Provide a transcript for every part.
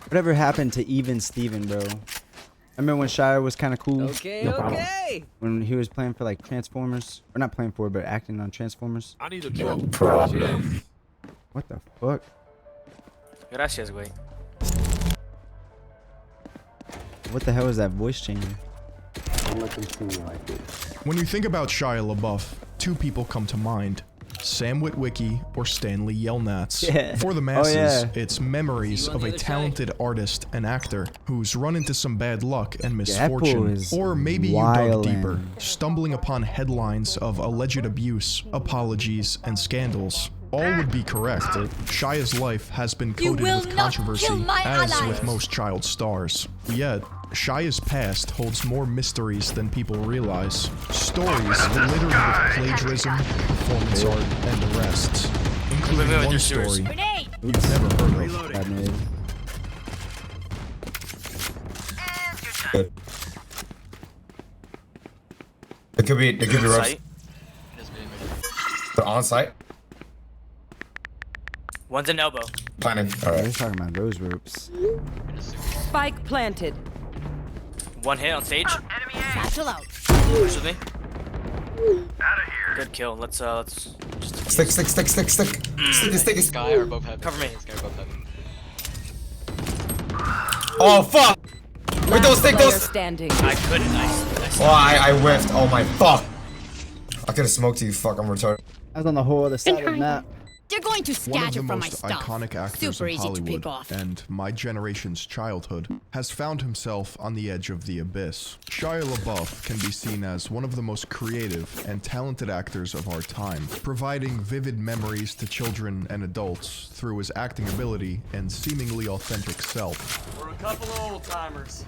Whatever happened to even Steven, bro? I remember when Shia was kind of cool. Okay. When he was playing for like Transformers, or not playing for, but acting on Transformers. I need to kill. What the fuck? Gracias, güey. What the hell is that voice changer? When you think about Shia LaBeouf, two people come to mind. Sam Witwicky or Stanley Yelnats. Yeah. For the masses, Oh, yeah. it's memories of a talented artist and actor who's run into some bad luck and misfortune. Or maybe you dug deeper, stumbling upon headlines of alleged abuse, apologies, and scandals. All would be correct. Shia's life has been coated with controversy, as with most child stars. Yet, Shia's past holds more mysteries than people realize. Stories littered with plagiarism, performance art, and arrests. Including one story you've never heard of. It could be roast. They're on site. One's an elbow. Planning. All They're right. talking about those ropes. Spike planted. One hit on stage. Satchel out. Push with me. Good kill. Let's just Stick. Stick. Sky or above heaven. Cover me. Sky above heaven. Oh fuck! Wait, those stick those. Standing. I couldn't. Oh, I whiffed. Oh my fuck! I could have smoked you. Fuck, I'm retarded. I was on the whole other side of the map. They're going to One of scatter the from my most stuff. iconic actors Super of easy to pick Hollywood off. and my generation's childhood has found himself on the edge of the abyss. Shia LaBeouf can be seen as one of the most creative and talented actors of our time, providing vivid memories to children and adults through his acting ability and seemingly authentic self. We're a couple of old timers.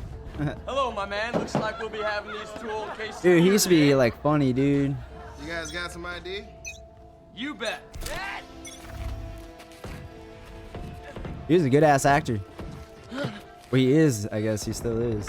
Hello, my man. Looks like we'll be having these two old cases. Dude, he used to be like funny, dude. You guys got some ID? You bet. He was a good ass actor. Well, he is, I guess he still is.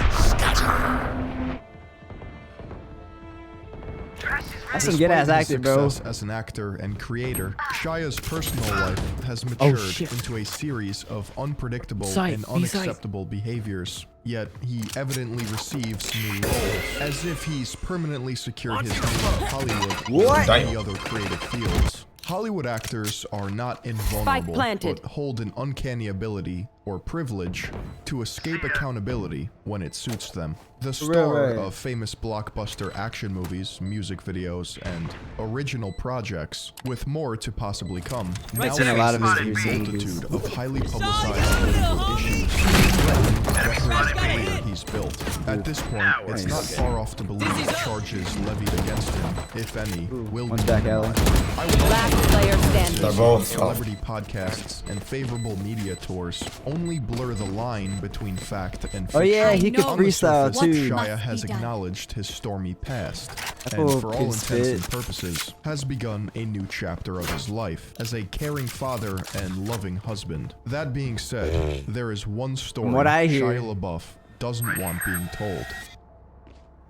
That's some good ass Despite his acting, bro. success as an actor and creator, Shia's personal life has matured into a series of unpredictable and unacceptable behaviors. Yet he evidently receives new roles, as if he's permanently secured his name in Hollywood or any other creative fields. Hollywood actors are not invulnerable, but hold an uncanny ability or privilege to escape accountability when it suits them. The star of famous blockbuster action movies, music videos, and original projects, with more to possibly come, now faces a multitude of highly publicized political issues threatening the career he's built. At this point, it's not far off to believe the charges levied against him, if any, will be denied. Last player standing. Celebrity podcasts and favorable media tours only blur the line between fact and fiction. Oh yeah, he could On the freestyle surface, too. Shia has acknowledged his stormy past, and for all intents and purposes, has begun a new chapter of his life as a caring father and loving husband. That being said, there is one story Shia LaBeouf doesn't want being told.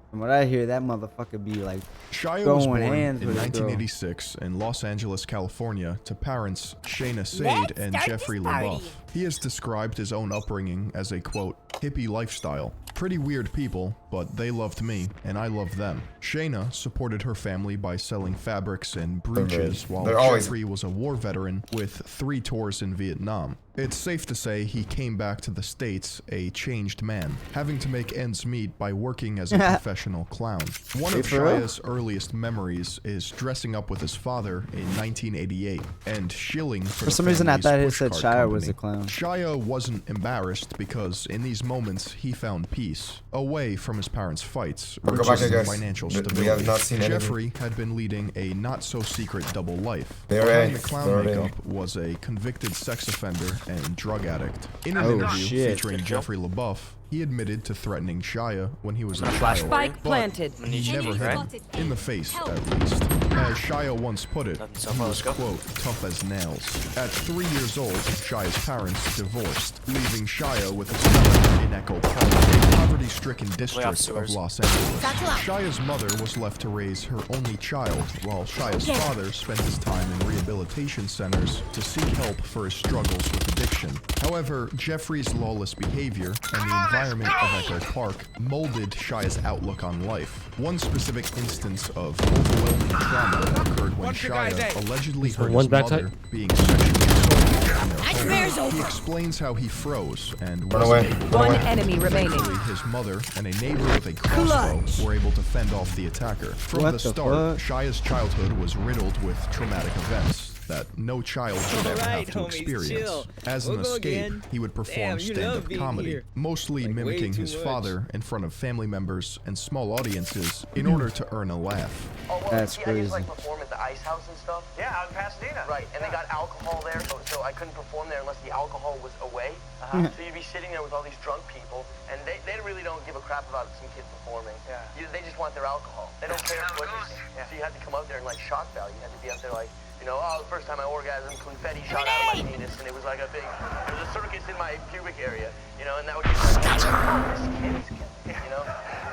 From what I hear, that motherfucker be like Shia was born in with 1986 in Los Angeles, California, to parents Shayna Sade and Jeffrey LaBeouf. He has described his own upbringing as a, quote, hippie lifestyle. Pretty weird people, but they loved me, and I loved them. Shayna supported her family by selling fabrics and brooches, while Jeffrey was a war veteran with 3 tours in Vietnam. It's safe to say he came back to the States a changed man, having to make ends meet by working as a professional clown. One of Shia's earliest memories is dressing up with his father in 1988 and shilling for some reason I thought it said Shia was a clown. Shia wasn't embarrassed because in these moments he found peace, away from his parents' fights, riches, and financial stability. Jeffrey had been leading a not-so-secret double life. Behind the clown makeup was a convicted sex offender and drug addict. In an interview featuring Jeffrey LaBeouf, he admitted to threatening Shia when he was a child, Spike planted. he never hit him, in the face at least. As Shia once put it, he was, quote, tough as nails. At 3 years old, Shia's parents divorced, leaving Shia with his mother in Echo Park, a poverty-stricken district of Los Angeles. Shia's mother was left to raise her only child, while Shia's father spent his time in rehabilitation centers to seek help for his struggles with addiction. However, Jeffrey's lawless behavior and the environment of Echo Park molded Shia's outlook on life. One specific instance of overwhelming trauma occurred when Shia allegedly heard his mother being sexually assaulted in their home. He explains how he froze and wasn't able to One enemy remaining. Thankfully, his mother and a neighbor with a crossbow were able to fend off the attacker. From the start, Shia's childhood was riddled with traumatic events that no child should ever have to experience. As an escape, he would perform stand-up comedy, mostly mimicking his father in front of family members and small audiences in order to earn a laugh. That's crazy. I used to like perform at the Ice House and stuff. Yeah, out in Pasadena. Right, and they got alcohol there, so I couldn't perform there unless the alcohol was away. So you'd be sitting there with all these drunk people, and they really don't give a crap about some kid performing. They just want their alcohol. They don't care what you say. So you had to come up there and like shock value. You had to be up there like, you know, oh, the first time I orgasmed, confetti shot out of my penis, and it was like a big, there was a circus in my pubic area, you know, and that would be like, oh, this kid is killing, you know?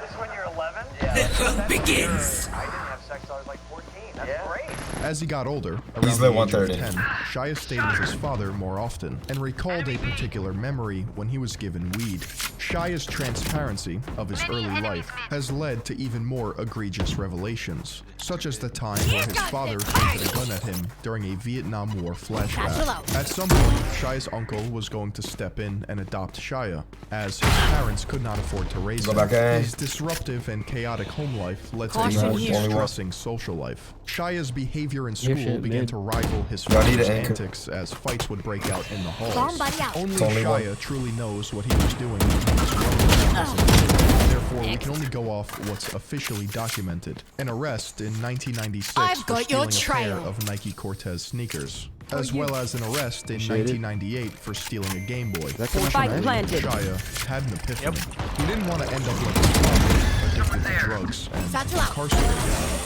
This is when you're 11? Yeah. The hunt begins. I didn't have sex till I was like 14. That's great. As he got older, around the age of 10, Shia stayed with his father more often and recalled a particular memory when he was given weed. Shia's transparency of his early life has led to even more egregious revelations, such as the time where his father pointed a gun at him during a Vietnam War flashback. At some point, Shia's uncle was going to step in and adopt Shia, as his parents could not afford to raise him. His disruptive and chaotic home life led to a more distressing social life. Shia's behavior in school began to rival his father's antics as fights would break out in the halls. Only Shia truly knows what he was doing when he was running as a kid. Therefore, we can only go off what's officially documented. An arrest in 1996 for stealing a pair of Nike Cortez sneakers, as well as an arrest in 1998 for stealing a Game Boy. Shia had an epiphany. He didn't want to end up like his father, addicted to drugs and incarcerated.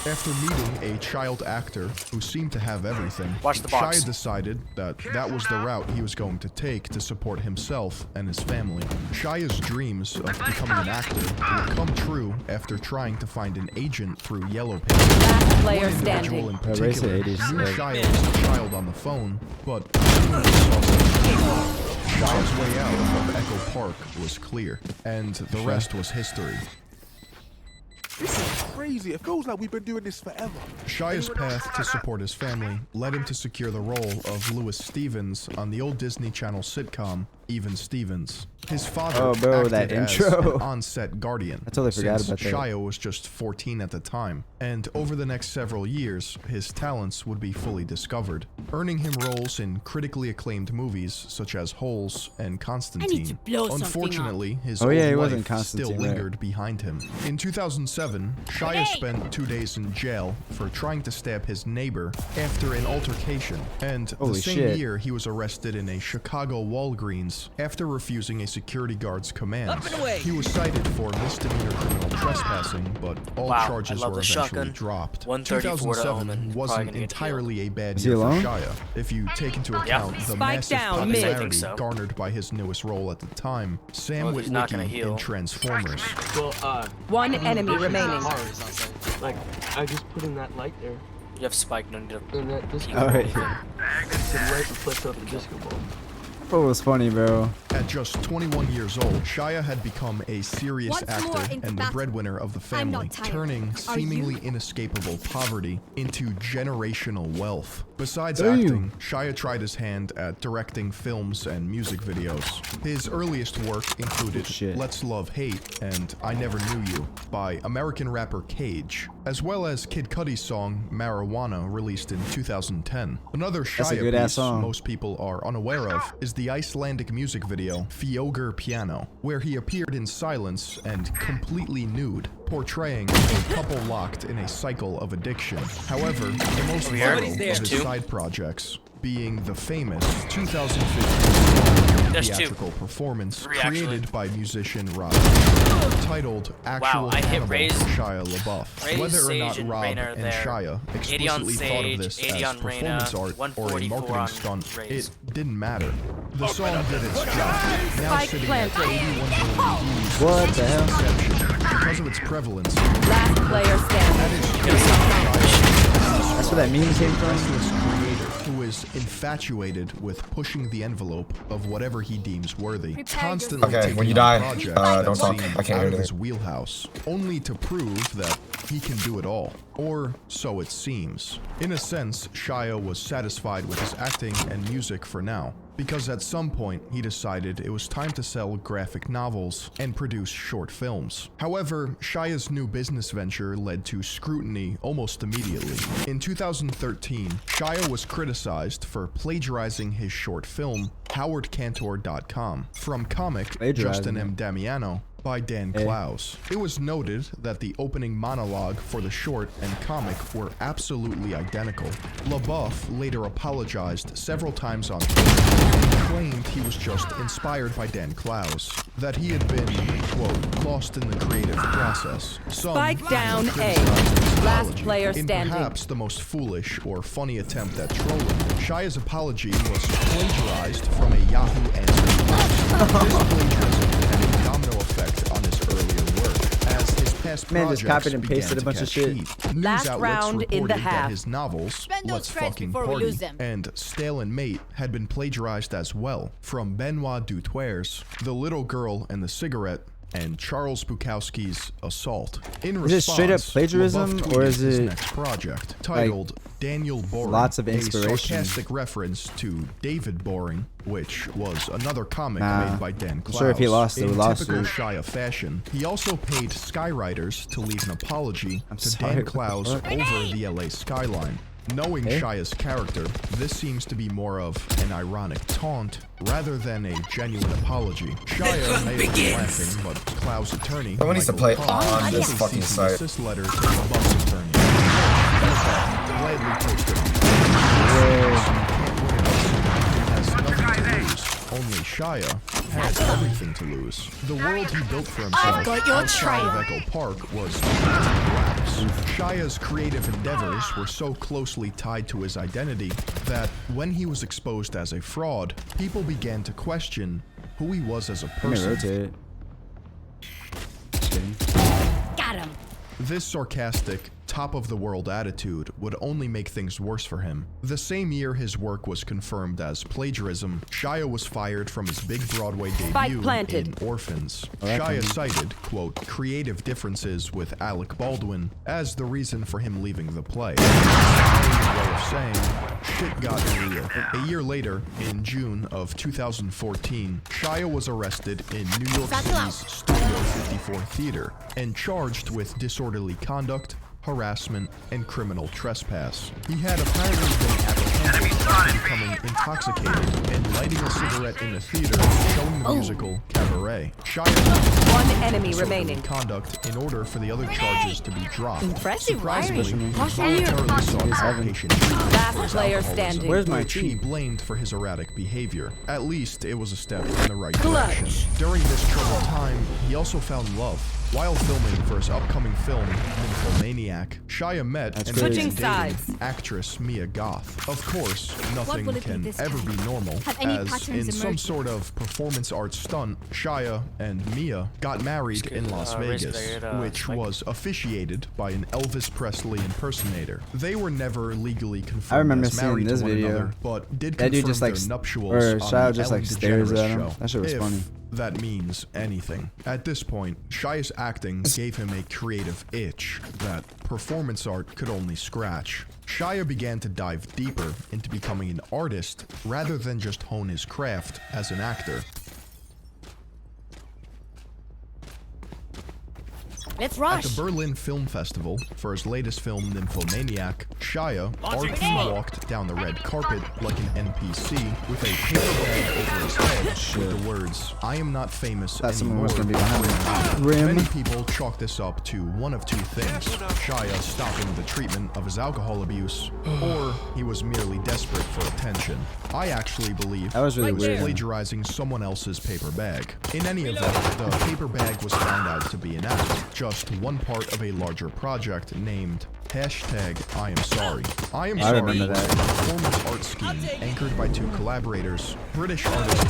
After meeting a child actor who seemed to have everything, Shia decided that that was the route he was going to take to support himself and his family. Shia's dreams of becoming an actor would come true after trying to find an agent through Yellow Pages. One individual in particular knew Shia was a child on the phone, but Shia's way out of Echo Park was clear, and the rest was history. This is crazy. It feels like we've been doing this forever. Shia's path to support his family led him to secure the role of Louis Stevens on the old Disney Channel sitcom Even Stevens. His father acted as an on-set guardian. I totally forgot about that. Shia was just 14 at the time, and over the next several years, his talents would be fully discovered, earning him roles in critically acclaimed movies such as Holes and Constantine. Unfortunately, his old life still lingered behind him. In 2007, Shia spent 2 days in jail for trying to stab his neighbor after an altercation, and the same year he was arrested in a Chicago Walgreens after refusing a security guard's commands. He was cited for misdemeanor criminal trespassing, but all charges were eventually dropped. 2007 wasn't entirely a bad year for Shia, if you take into account the massive popularity garnered by his newest role at the time, Sam Witwicky in Transformers. One enemy remaining. Like, I just put in that light there. You have Spike, no need to. And that disco ball. Alright. The light reflects off the disco ball. Oh, it was funny, bro. At just 21 years old, Shia had become a serious actor and the breadwinner of the family, turning seemingly inescapable poverty into generational wealth. Besides acting, Shia tried his hand at directing films and music videos. His earliest work included Let's Love Hate and I Never Knew You by American rapper Cage, as well as Kid Cudi's song Marijuana, released in 2010. Another Shia piece most people are unaware of is the Icelandic music video Fjögur Piano, where he appeared in silence and completely nude, portraying a couple locked in a cycle of addiction. However, the most viral of his side projects being the famous 2015 theatrical performance created by musician Rob, titled Actual Cannibal Shia Labeouf. Whether or not Rob and Shia explicitly thought of this as performance art or a marketing stunt, it didn't matter. The song did its job, now sitting at 81 million views. What the hell? Because of its prevalence, Last player standing. that is That's where that meme came from? restless creator who is infatuated with pushing the envelope of whatever he deems worthy, constantly Okay, taking when you on die, projects don't that talk. seem I can't out hear of his anything. wheelhouse, only to prove that he can do it all. Or so it seems. In a sense, Shia was satisfied with his acting and music for now, because at some point he decided it was time to sell graphic novels and produce short films. However, Shia's new business venture led to scrutiny almost immediately. In 2013, Shia was criticized for plagiarizing his short film, HowardCantor.com, from comic Justin M. Damiano by Dan Klaus. It was noted that the opening monologue for the short and comic were absolutely identical. Labeouf later apologized several times on Twitter and claimed he was just inspired by Dan Klaus, that he had been, quote, lost in the creative process. Spike down A. Last player standing. In perhaps the most foolish or funny attempt at trolling, Shia's apology was plagiarized from a Yahoo answer. This plagiarism had a domino effect on his earlier work, as his past Man just projects copied and pasted began a bunch to of catch shit. heat. News Last outlets round in the reported half. that his novels, Let's Fucking Party, and Stale and Mate had been plagiarized as well, from Benoit Dutour's The Little Girl and the Cigarette, and Charles Bukowski's Assault. In Is it straight up response, plagiarism, Labeouf or tweeted is his it next project, titled Daniel Boring, lots of a inspiration? sarcastic reference to David Boring, which was another comic Nah, made by Dan I'm Klaus. sure if he lost it, In we lost typical it. Shia fashion, he also paid skywriters to leave an apology to Dan sorry, Klaus what the over the LA skyline. Knowing Shia's character, this seems to be more of an ironic taunt rather than a genuine apology. Shia may have been laughing, but Klaus' attorney, Someone needs to Michael play Kahn, on this sent a fucking cease and site. desist letter to Labeouf's attorney. Gladly posted on has nothing to lose. Only Shia has everything to lose. The world he built for himself outside of Echo Park was about to collapse. Shia's creative endeavors were so closely tied to his identity that when he was exposed as a fraud, people began to question who he was as a Let me person. rotate. Just kidding. Got him. This sarcastic, top-of-the-world attitude would only make things worse for him. The same year his work was confirmed as plagiarism, Shia was fired from his big Broadway debut in Orphans. Shia cited, quote, creative differences with Alec Baldwin as the reason for him leaving the play. A way of saying, shit got real. A year later, in June of 2014, Shia was arrested in New York City's Studio 54 Theater and charged with disorderly conduct, harassment, and criminal trespass. He had apparently been apprehended for becoming intoxicated and lighting a cigarette in the theater showing the musical Cabaret. Shia One enemy remaining. conduct in order for the other charges to be dropped. Impressive Surprisingly, wiring. he voluntarily sought outpatient Last player standing. Where's my which he tea? blamed for his erratic behavior. At least it was a step in the right Clutch. direction. During this troubled time, he also found love. While filming for his upcoming film, Nymphomaniac, Shia met and Switching began dating sides. actress Mia Goth. Of course, nothing will it be can this ever time? be normal, Have any as patterns in some emerged? sort of performance art stunt, Shia and Mia got married in Las Vegas, which was officiated by an Elvis Presley impersonator. They were never legally confirmed I remember as seeing married this to one video. another, but did That confirm dude just like, their nuptials or on Shia the just Ellen like stares DeGeneres at him. show. That shit was If funny. that means anything. At this point, Shia's acting gave him a creative itch that performance art could only scratch. Shia began to dive deeper into becoming an artist rather than just hone his craft as an actor. Let's At rush. the Berlin Film Festival, for his latest film, Nymphomaniac, Shia artfully walked down the red carpet like an NPC with a paper bag over his head with the words, "I am not famous Thought someone anymore." was gonna be behind me. Rim. Many people chalk this up to one of two things: Shia stopping the treatment of his alcohol abuse, or he was merely desperate for attention. I actually believe That was really he was weird. plagiarizing someone else's paper bag. In any event, the paper bag was found out to be an act, just one part of a larger project named Hashtag I am sorry. I am I sorry remember was that. a performance art scheme anchored by two collaborators, British artist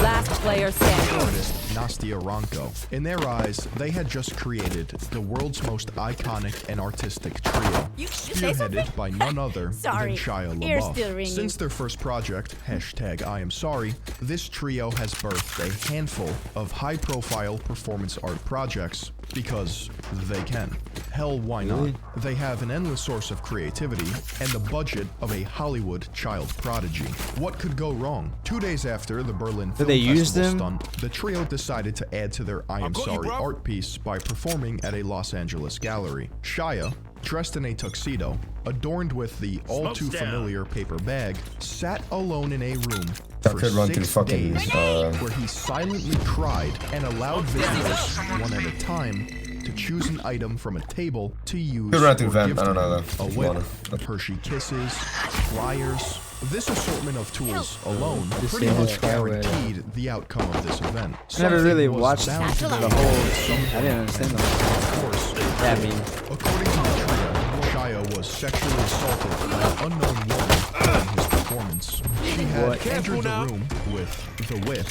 Last player standing. artist Nastia Ranko. In their eyes, they had just created the world's most iconic and artistic trio, spearheaded by none other than Shia LaBeouf. Since their first project, hashtag I am sorry, this trio has birthed a handful of high-profile performance art projects because they can. Hell, why not? They have an endless source of creativity and the budget of a Hollywood child prodigy. What could go wrong? 2 days after the Berlin Film they use Festival them? stunt, the trio decided to add to their I Am got you, Sorry bro. art piece by performing at a Los Angeles gallery. Shia, dressed in a tuxedo, adorned with the all too familiar paper bag, sat alone in a room That for could run 6 through fucking, days, where he silently cried and allowed visitors, one at a time, to choose an item from a table to use Could run through or vent, give I don't to know him. though. A whip, Hershey Kisses, flyers. This assortment of tools alone pretty much guaranteed the outcome of this event. I never really Something was watched bound to the go whole. wrong at some I didn't understand them. Of course, Yeah, I mean, according to the trio, Shia was sexually assaulted by an unknown woman during his performance. She had entered the room with the whip,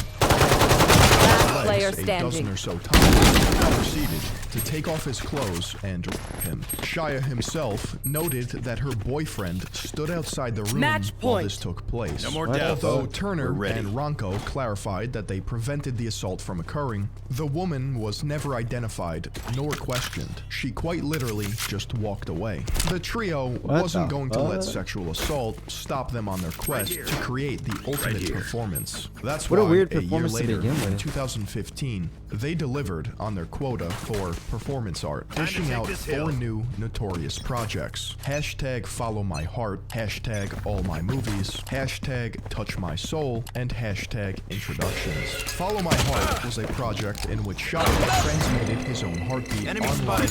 Player legs a standing. dozen or so times, and proceeded to take off his clothes and rape him. Shia himself noted that her boyfriend stood outside the room Match while point. this took place. No more deaths. Although Turner We're ready. and Ranko clarified that they prevented the assault from occurring, the woman was never identified nor questioned. She quite literally just walked away. The trio wasn't the going to let fuck? sexual assault stop them on their quest to create the ultimate performance. That's What a why weird a year performance to later, begin in with. 2015, they delivered on their quota for performance art, dishing out 4 new notorious projects. Hashtag Follow My Heart, hashtag All My Movies, hashtag Touch My Soul, and hashtag Introductions. Follow My Heart was a project in which Shia transmitted his own heartbeat online.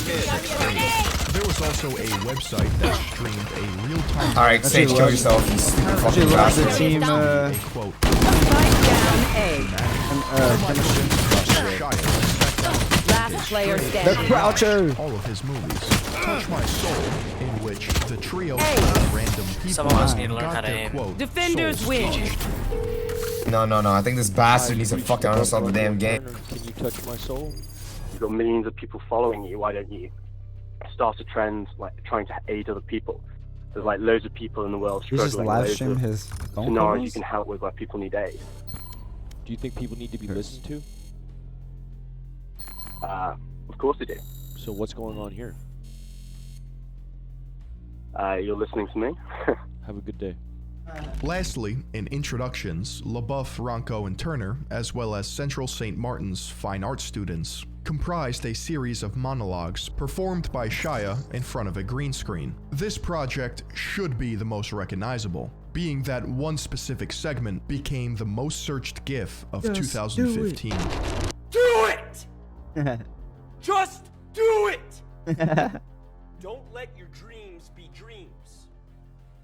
There was also a website that streamed a real-time Alright, Sage, kill yourself, you stupid she fucking loves the bastard. team. a quote. Spike down A. Last player The standing. Croucher. All of his movies. Touch My Soul, in which the trio Hey. of random people Some of us need to learn got how to their aim. quote, Defenders souls win. crushed. No, I think this bastard needs to fucking uninstall the damn game. Can you touch my soul? You've got millions of people following you. Why don't you start a trend like trying to aid other people? There's like loads of people in the world He's just struggling. live Loads stream of his phone scenarios you calls. can help with where people need aid. Do you think people need to be listened to? Of course they do. So what's going on here? You're listening to me. Have a good day. Lastly, in introductions, LaBeouf, Ranko, and Turner, as well as Central St. Martin's fine art students, comprised a series of monologues performed by Shia in front of a green screen. This project should be the most recognizable, being that one specific segment became the most searched GIF of 2015. Do it! Just do it! Don't let your dreams be dreams.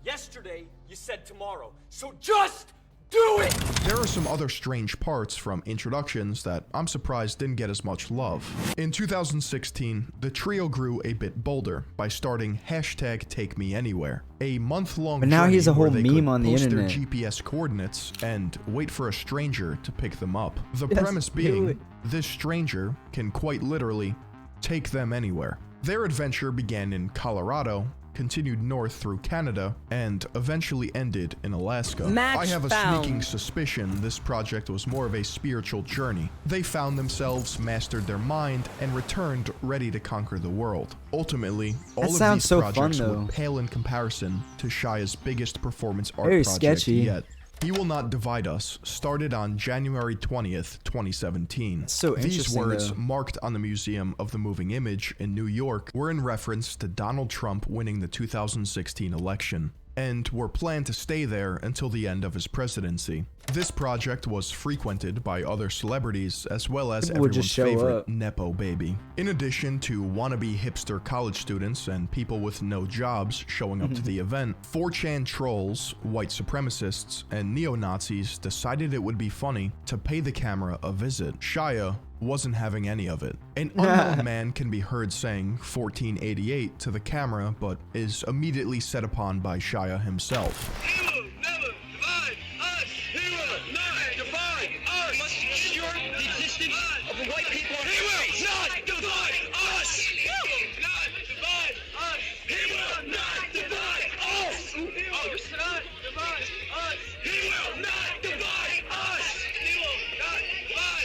Yesterday, you said tomorrow, so just do it! There are some other strange parts from introductions that I'm surprised didn't get as much love. In 2016, the trio grew a bit bolder by starting hashtag Take Me Anywhere, a month-long But now journey he's a whole where they meme could on the post internet. their GPS coordinates and wait for a stranger to pick them up. The Yes, premise do being, it. this stranger can quite literally take them anywhere. Their adventure began in Colorado, continued north through Canada, and eventually ended in Alaska. Match I have a found. sneaking suspicion this project was more of a spiritual journey. They found themselves, mastered their mind, and returned ready to conquer the world. Ultimately, all of sounds these so fun, projects though. would pale in comparison to Shia's biggest performance art Very project sketchy. yet. He Will Not Divide Us started on January 20th, 2017. So These interesting, words, though. marked on the Museum of the Moving Image in New York, were in reference to Donald Trump winning the 2016 election, and were planned to stay there until the end of his presidency. This project was frequented by other celebrities as well as People would just everyone's show favorite up. Nepo baby. In addition to wannabe hipster college students and people with no jobs showing up to the event, 4chan trolls, white supremacists, and neo-Nazis decided it would be funny to pay the camera a visit. Shia, wasn't having any of it. An unknown man can be heard saying 1488 to the camera, but is immediately set upon by Shia himself. He will never divide us! He will not divide us! Must ensure the existence of the white people on He will not divide us! He will not divide us! He will not divide us! He will not divide us! He will not divide us! He will not divide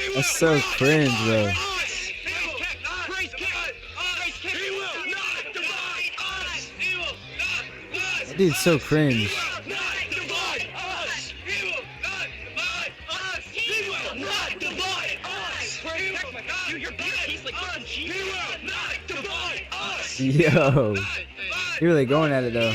us! That's so cringe, bro. That dude's so cringe. Yo, you're really going at it though.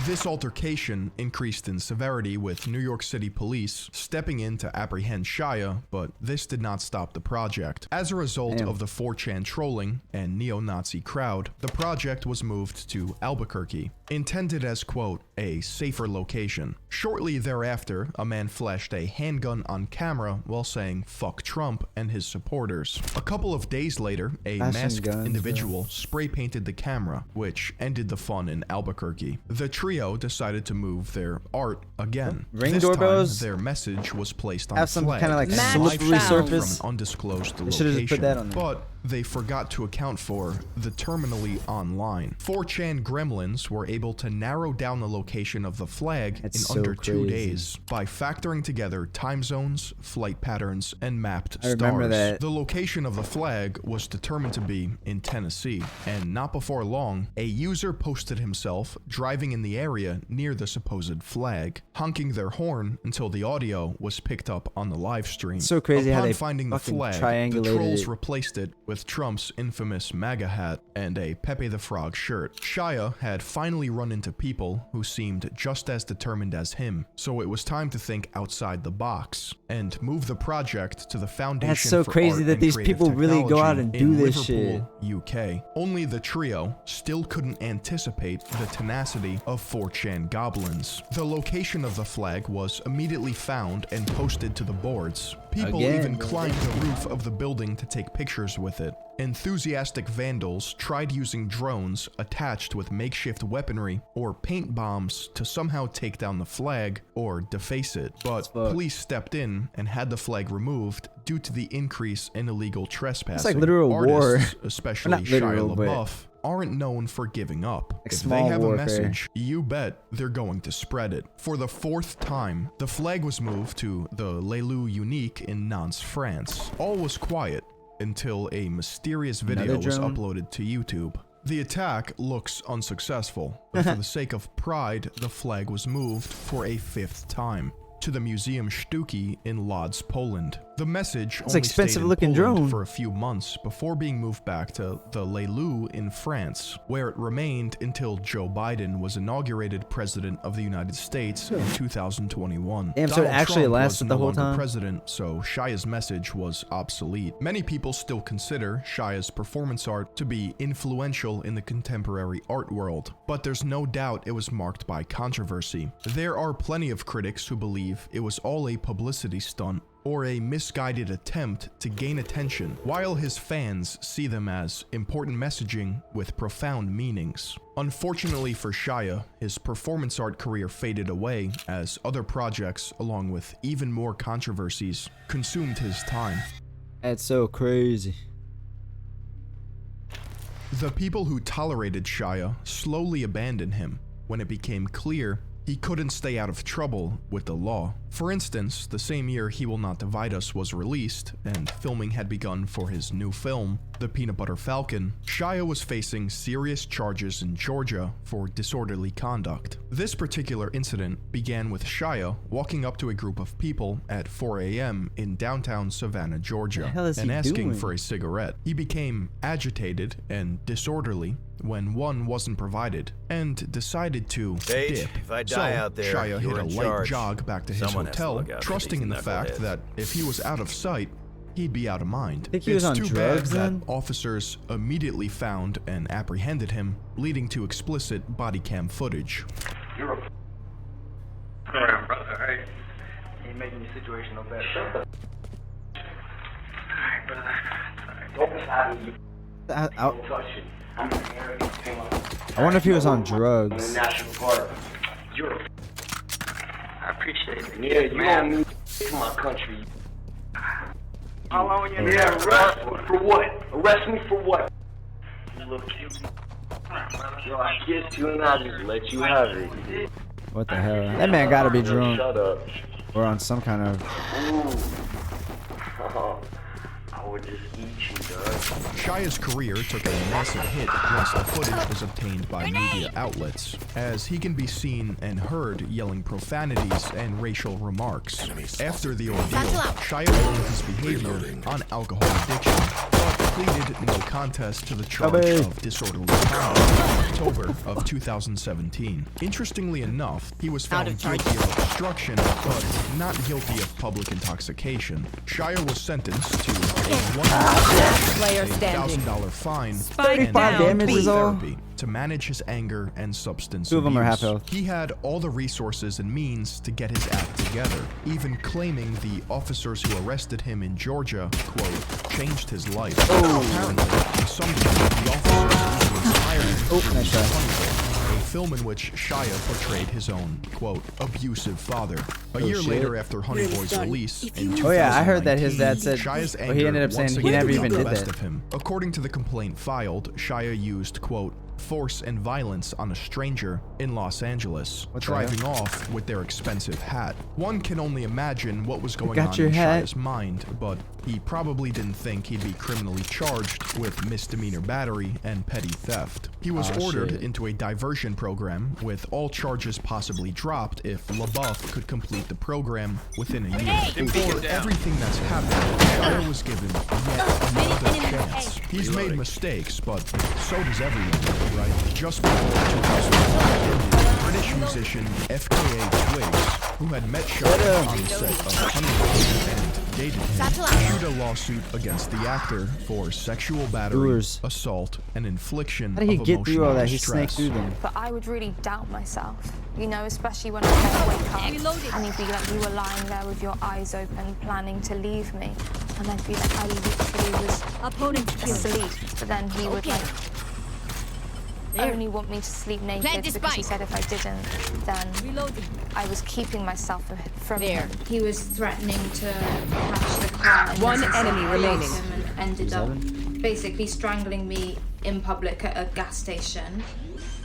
This altercation increased in severity, with New York City police stepping in to apprehend Shia, but this did not stop the project. As a result of the 4chan trolling and neo-Nazi crowd, the project was moved to Albuquerque, intended as, quote, a safer location. Shortly thereafter, a man flashed a handgun on camera while saying "fuck Trump" and his supporters. A couple of days later, a masked individual spray-painted the camera, which ended the fun in Albuquerque. The trio decided to move their art again. Ring this doorbells. time, their message was placed on Have some flag, kind of like live slippery streamed surface. from an undisclosed They should've just put location, that on there. but they forgot to account for the terminally online. 4chan gremlins were able to narrow down the location of the flag in under 2 days by factoring together time zones, flight patterns, and mapped I remember stars. that. The location of the flag was determined to be in Tennessee, and not before long, a user posted himself driving in the area near the supposed flag, honking their horn until the audio was picked up on the live stream. It's so crazy Upon how they finding the fucking flag, the triangulated trolls it. replaced it with Trump's infamous MAGA hat and a Pepe the Frog shirt. Shia had finally run into people who seemed just as determined as him, so it was time to think outside the box and move the project to the Foundation That's so for crazy Art that and these Creative people really go out and Technology do in this Liverpool, UK. Only the trio still couldn't anticipate the tenacity of 4chan goblins. The location of the flag was immediately found and posted to the boards. People even climbed the roof of the building to take pictures with it. Enthusiastic vandals tried using drones attached with makeshift weaponry or paint bombs to somehow take down the flag or deface it, but police stepped in and had the flag removed due to the increase in illegal trespassing. It's like literal Artists, war. especially Not literal, Shia but Labeouf, aren't known for giving up. like If small they have warfare. a message, you bet they're going to spread it. For the 4th time, the flag was moved to the Lelou Unique in Nantes, France. All was quiet until a mysterious video was uploaded to YouTube. The attack looks unsuccessful, but for the sake of pride, the flag was moved for a 5th time to the Museum Sztuki in Lodz, Poland. The message only stayed in looking Poland drone for a few months before being moved back to the Lelou in France, where it remained until Joe Biden was inaugurated president of the United States in 2021. Damn, so it Donald actually Trump lasted was the no whole longer time? president, so Shia's message was obsolete. Many people still consider Shia's performance art to be influential in the contemporary art world, but there's no doubt it was marked by controversy. There are plenty of critics who believe it was all a publicity stunt or a misguided attempt to gain attention, while his fans see them as important messaging with profound meanings. Unfortunately for Shia, his performance art career faded away as other projects, along with even more controversies, consumed his time. That's so crazy. The people who tolerated Shia slowly abandoned him when it became clear he couldn't stay out of trouble with the law. For instance, the same year He Will Not Divide Us was released, and filming had begun for his new film, The Peanut Butter Falcon, Shia was facing serious charges in Georgia for disorderly conduct. This particular incident began with Shia walking up to a group of people at 4 a.m. in downtown Savannah, Georgia, and asking for a cigarette. He became agitated and disorderly when one wasn't provided, and decided to dip. If I So, die out there, Shia hit you're a in light charge. jog back to his Someone has to hotel, look out for trusting these in the fact knuckleheads. that if he was out of sight, he'd be out of mind. Think he was on It's too drugs bad then? that officers immediately found and apprehended him, leading to explicit body cam footage. You're a brother, right? You ain't making your situation no better. Shut the Alright, brother. Don't be happy. Don't touch it. I'm here. I wonder if he was on drugs. National Park. You're I appreciate it. Yeah, you owe me to my country. How long you arrest me for what? Arrest me for what? You look cute. Yo, I kissed you and I just let you have it. What the hell? That man gotta be drunk. Shut up. Or on some kind of... Ooh. I would just eat you, dog. Shia's career took a massive hit once the footage was obtained by media outlets, as he can be seen and heard yelling profanities and racial remarks. After the ordeal, Shia blamed his behavior on alcohol addiction, but pleaded no contest to the charge of disorderly conduct in October of 2017. Interestingly enough, he was found guilty of obstruction, but not guilty of public intoxication. Shia was sentenced to a $1,000 fine and therapy to manage his anger and substance Two of them are half abuse. health. He had all the resources and means to get his act together, even claiming the officers who arrested him in Georgia, quote, changed his life. Apparently, some the officers even inspired him to nice try. a film in which Shia portrayed his own, quote, abusive father. A year later after Honey Boy's release in 2019, I heard that his dad said Shia's he ended up saying once he never again even got did the best that. of him. According to the complaint filed, Shia used, quote, force and violence on a stranger in Los Angeles, driving off with their expensive hat. One can only imagine what was going on in Shia's mind, but he probably didn't think he'd be criminally charged with misdemeanor battery and petty theft. He was ordered into a diversion program with all charges possibly dropped if Labeouf could complete the program within a year. For everything that's happened, Shia was given yet another chance. He's made mistakes, but so does everyone. Right? Just before 2001, British musician FKA Twigs, who had met Shia on the set of Honey Boy and dated him, issued a lawsuit against the actor for sexual battery, assault, and infliction How did he of get through all that? He emotional snaked through them. But I would really doubt myself, you know, especially when I wake up and you'd be like, you were lying there with your eyes open, planning to leave me, and I'd be like, I literally was asleep, but then he would like only want me to sleep naked because he said if I didn't, then I was keeping myself from him. He was threatening to crash the car. One enemy remaining. And ended up basically strangling me in public at a gas station,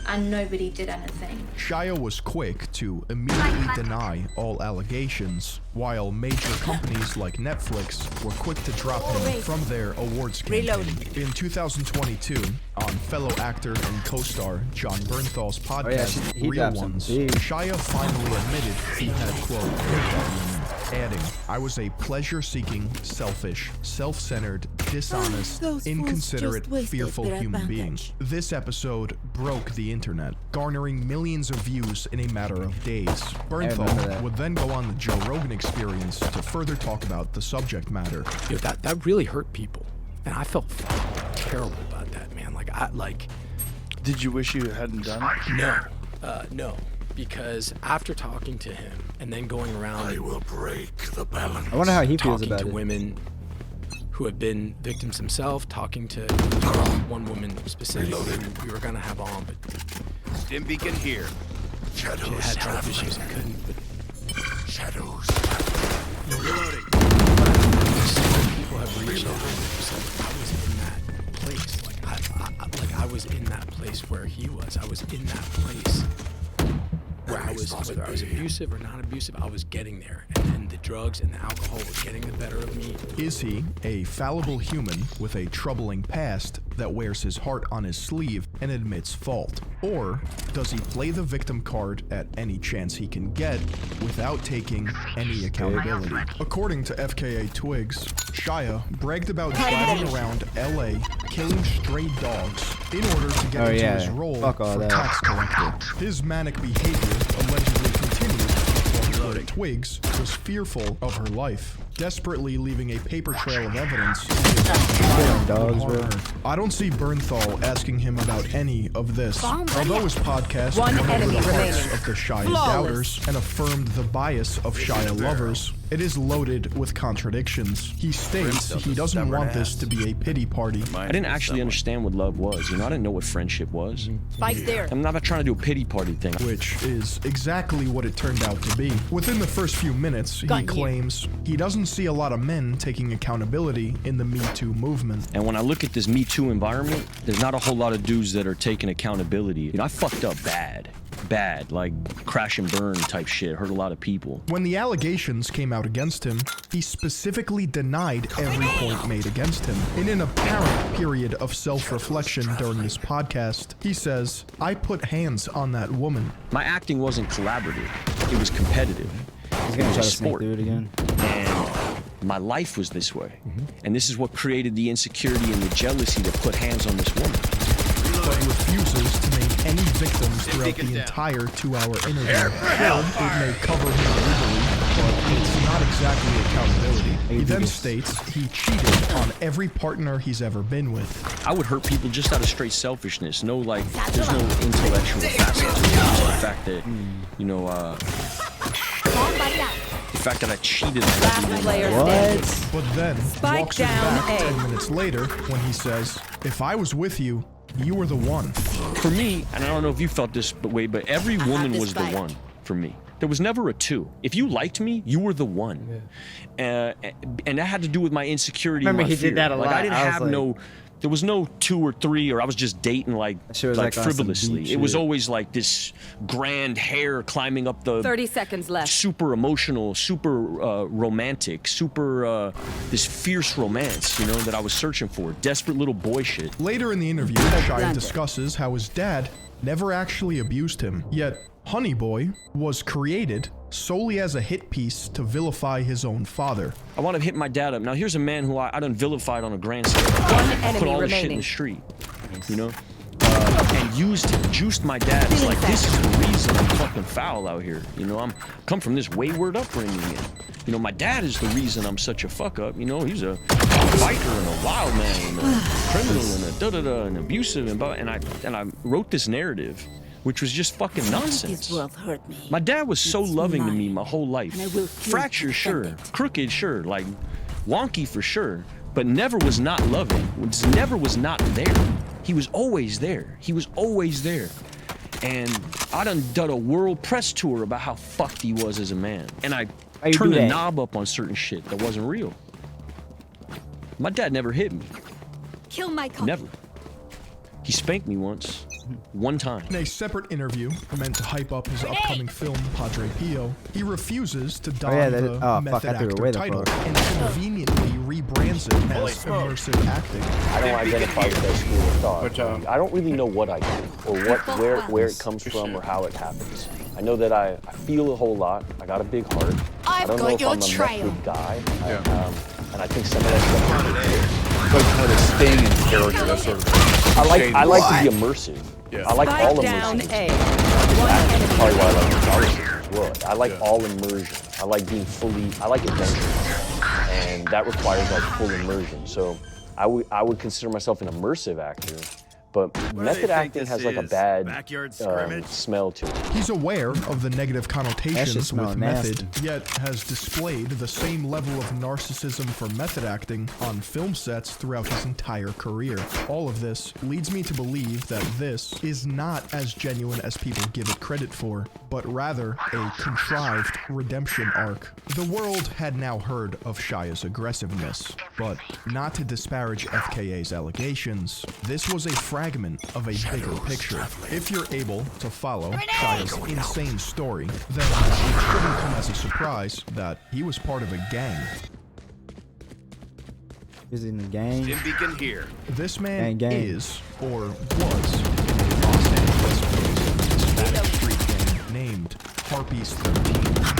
and nobody did anything. Shia was quick to immediately deny all allegations, while major companies like Netflix were quick to drop him from their awards campaign. In 2022, on fellow actor and co-star John Bernthal's podcast, Real Ones, Shia finally admitted he had, quote, hit that woman, adding, I was a pleasure-seeking, selfish, self-centered, dishonest, inconsiderate, fearful human being. This episode broke the internet, garnering millions of views in a matter of days. Bernthal would then go on the Joe Rogan Experience to further talk about the subject matter. Yo, that really hurt people, and I felt terrible about that, man. Did you wish you hadn't done it? No, because after talking to him and then going around, I will break the balance. I wonder how he feels about talking to it. women who have been victims himself, talking to one woman specifically who we were gonna have on, but Stim beacon here. she had health issues and couldn't. But Shadows. reloading. People have reached out. I was in that place. I was in that place where he was. I was in that place where I was, whether I was abusive or not abusive, I was getting there. And then the drugs and the alcohol were getting the better of me. Is he a fallible human with a troubling past that wears his heart on his sleeve and admits fault? Or does he play the victim card at any chance he can get without taking any accountability? According to FKA Twigs, Shia bragged about driving around LA killing stray dogs in order to get into his role for tax collector. His manic behavior allegedly continued while Twigs was fearful of her life, desperately leaving a paper trail of evidence. Dogs, bro. I don't see Bernthal asking him about any of this. Although his podcast One went over enemy the hearts remaining. of the Shia Flawless. doubters and affirmed the bias of Shia lovers, it is loaded with contradictions. He states he doesn't want this to be a pity party. I didn't actually understand what love was. You know, I didn't know what friendship was. Spike there. I'm not trying to do a pity party thing. Which is exactly what it turned out to be. Within the first few minutes, he claims he doesn't see a lot of men taking accountability in the Me Too movement. And when I look at this Me Too environment, there's not a whole lot of dudes that are taking accountability. You know, I fucked up bad, like crash and burn type shit, hurt a lot of people. When the allegations came out against him, he specifically denied every point made against him. In an apparent period of self-reflection during this podcast, he says, "I put hands on that woman." My acting wasn't collaborative, it was competitive. He's gonna try to sneak through it again. And my life was this way. And this is what created the insecurity and the jealousy to put hands on this woman. But refuses to name any victims throughout the entire 2-hour interview. It may cover him legally, but it's not exactly accountability. He then states he cheated on every partner he's ever been with. I would hurt people just out of straight selfishness. No, like, there's no intellectual facet to it. Just the fact that, you know, the fact that I cheated on everyone. What? But then Spike walks it down back A. 10 minutes later when he says, "If I was with you, you were the one." For me, and I don't know if you felt this way, but every woman was the one for me. There was never a two. If you liked me, you were the one. And that had to do with my insecurity. Remember, and my he did fear. that a like, lot. I didn't I was have like- no. There was no 2 or 3, or I was just dating like on some frivolously. deep It was shit. always like this grand hair climbing up the 30 seconds left. super emotional, super romantic, super this fierce romance, you know, that I was searching for. Desperate little boy shit. Later in the interview, Shia discusses how his dad never actually abused him, yet Honey Boy was created solely as a hit piece to vilify his own father. I want to hit my dad up. Now here's a man who I done vilified on a grand scale. enemy Put all this shit in remaining. the street, you know, and juiced my dad. It's like, this is the reason I'm fucking foul out here. You know, I'm come from this wayward upbringing. And, you know, my dad is the reason I'm such a fuck up. You know, he's a biker and a wild man and a criminal and a da-da-da and abusive and I wrote this narrative, which was just fucking nonsense. My dad was so loving to me my whole life. Fractured, sure. Crooked, sure. Like, wonky for sure. But never was not loving. Never was not there. He was always there. He was always there. And I done a world press tour about how fucked he was as a man. And I turned the knob up on certain shit that wasn't real. My dad never hit me. Kill my cop. Never. He spanked me once. One time. In a separate interview meant to hype up his upcoming film, Padre Pio, he refuses to don the method actor title and conveniently rebrands it as immersive acting. I don't identify with that school of thought. I don't really know what I do or where it comes from or how it happens. I know that I feel a whole lot. I got a big heart. I don't know if I'm a method guy. And I think some of that stuff But kind of staying in character, that sort of I like to be immersive. Yeah. I like all down immersion. A. That's probably why I like immersion as well. I like all immersion. I like being I like adventure. And that requires like full immersion. So I would consider myself an immersive actor. But method acting has like a bad smell to it. He's aware of the negative connotations smell with nasty. method, yet has displayed the same level of narcissism for method acting on film sets throughout his entire career. All of this leads me to believe that this is not as genuine as people give it credit for, but rather a contrived redemption arc. The world had now heard of Shia's aggressiveness, but not to disparage FKA's allegations, this was a fragment of a bigger picture. If you're able to follow Shia's insane story, then it shouldn't come as a surprise that he was part of a gang. He's in the gang. Stim beacon here. This man Gang. is, or was, in a Los Angeles Spanish street gang named Harpies 13.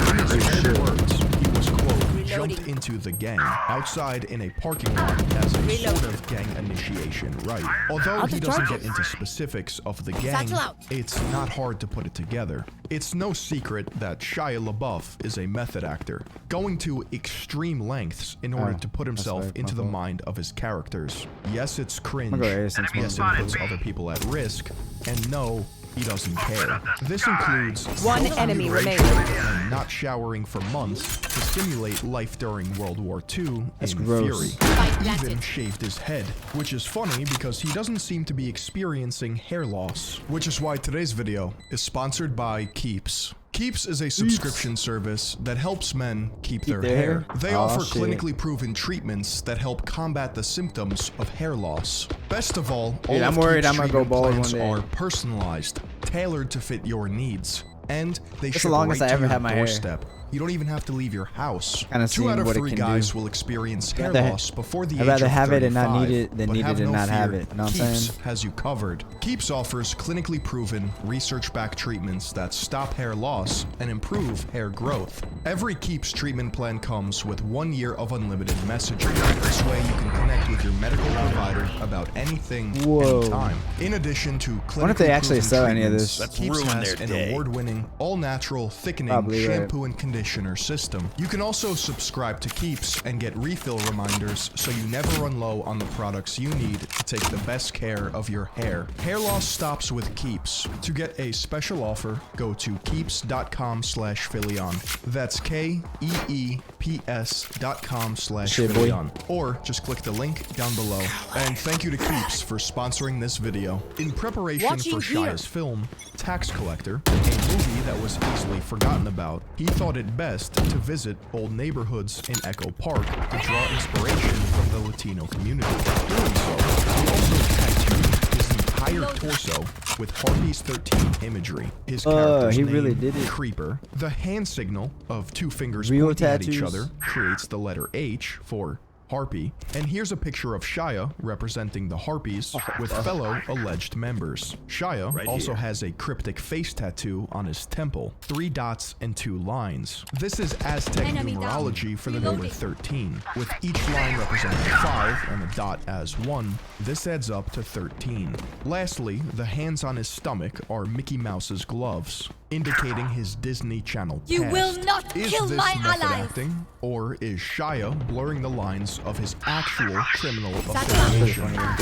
In his own words, he was, quote, jumped into the gang outside in a parking lot as a sort of gang initiation, right? Although he doesn't get into specifics of the gang, it's not hard to put it together. It's no secret that Shia Labeouf is a method actor, going to extreme lengths in order to put himself into the mind of his characters. Yes, it's cringe. Yes, it puts other people at risk. And no, he doesn't care. This includes one enemy remaining and not showering for months to simulate life during World War II in Fury. He even shaved his head, which is funny because he doesn't seem to be experiencing hair loss. Which is why today's video is sponsored by Keeps. Keeps is a subscription service that helps men keep their hair. They offer clinically proven treatments that help combat the symptoms of hair loss. Best of all I'm worried I'm gonna go bald one day. Are personalized, tailored to fit your needs, and they ship long right as I to ever your have my hair. doorstep. You don't even have to leave your house. 2 out of 3 guys will experience hair loss before the age of 35. I'd rather have it and not need it than need it and not have it. Know what I'm Keeps saying? has you covered. Keeps offers clinically proven, research-backed treatments that stop hair loss and improve hair growth. Every Keeps treatment plan comes with 1 year of unlimited messaging. This way you can connect with your medical provider about anything, anytime. In addition to clinically What if they actually sell any of this? Keeps has an award-winning, all-natural, thickening shampoo and conditioner system. You can also subscribe to Keeps and get refill reminders so you never run low on the products you need to take the best care of your hair. Hair loss stops with Keeps. To get a special offer, go to keeps.com/Philion. That's KEEPS.com/Philion. Or just click the link down below. And thank you to Keeps for sponsoring this video. In preparation for Shia's film, Tax Collector, a movie that was easily forgotten about, he thought it best to visit old neighborhoods in Echo Park to draw inspiration from the Latino community. Doing so, he also tattooed his entire torso with Harpies 13 imagery. His character's he name, really did it. Creeper. The hand signal of 2 fingers Real pointing at each tattoos. other creates the letter H for Harpy, and here's a picture of Shia representing the Harpies with fellow alleged members. Shia also has a cryptic face tattoo on his temple, 3 dots and 2 lines. This is Aztec numerology for the number 13, with each line representing 5 and a dot as 1. This adds up to 13. Lastly, the hands on his stomach are Mickey Mouse's gloves, indicating his Disney Channel past. You will not kill my method allies! acting, or is Shia blurring the lines of his actual criminal affiliation? What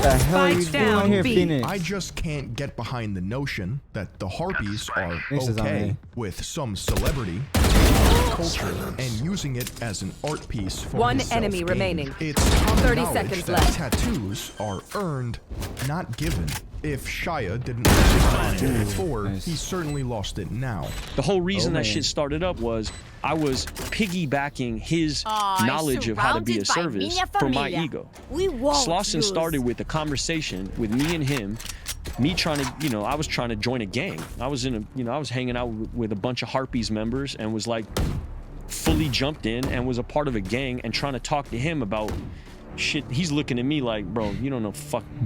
the hell are you doing here, Phoenix? I just can't get behind the notion that the Harpies are This is on okay me. with some celebrity culture and using it as an art piece for One his enemy self-gain. remaining. It's common 30 knowledge seconds that left. tattoos are earned, not given. If Shia didn't lose his mind before, he certainly lost it now. The whole reason that man. shit started up was I was piggybacking his knowledge of how to be a service for my ego. Slauson started with a conversation with me and him, me trying to, I was trying to join a gang. I was I was hanging out with a bunch of Harpies members and was like fully jumped in and was a part of a gang and trying to talk to him about shit. He's looking at me like, bro, you don't know